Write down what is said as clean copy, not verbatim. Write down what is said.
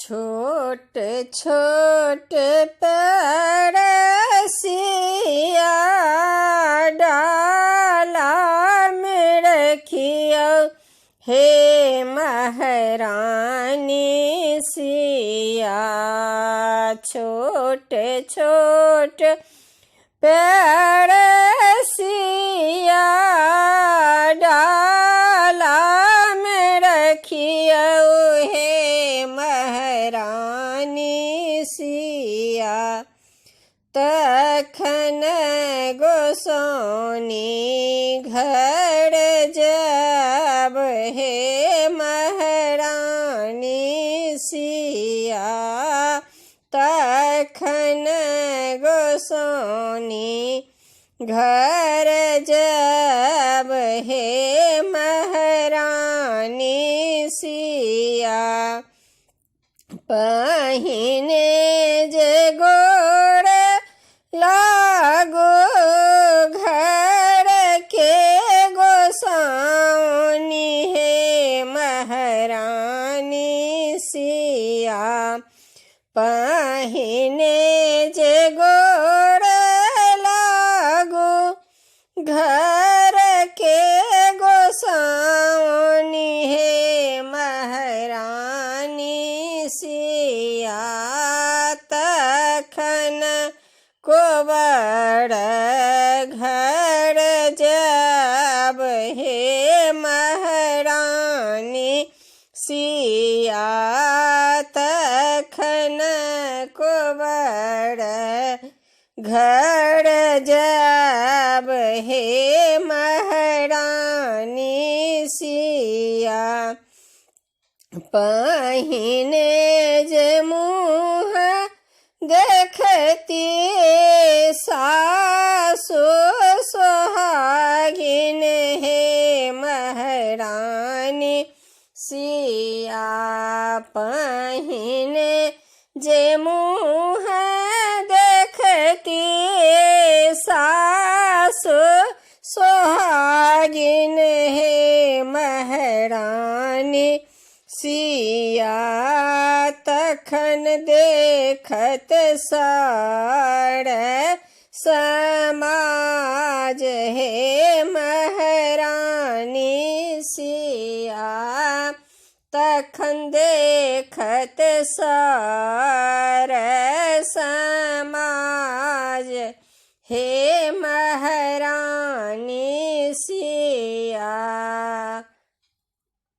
छोट छोट परसिया डाला में रखियो हे महारानी सिया। छोट छोट परसिया डाला में रखियो हे महारानी सिया। तखन गोसाउनी घर जब हे महारानी सिया। तखन गोसाउनी घर जब हे महारानी सिया। पहिने जे गोड़ लागो घर के गोसाउनी हे महारानी सिया। पहिने जे गोड़ लागो घर के गोसाउनी हे महारानी सिया। तखन कोबड़ घर जब हे महारानी सिया। तखन कोबड़ घर जब हे महारानी सिया। पहिने जे मुँह देखती सासु सोहागिन हे महारानी सिया। पहिने जे मुँह देखती सासु सोहागिन हे महारानी सिया। तखन देखत सारे समाज हे महारानी सिया। तखन देखत सारे समाज हे महारानी सिया।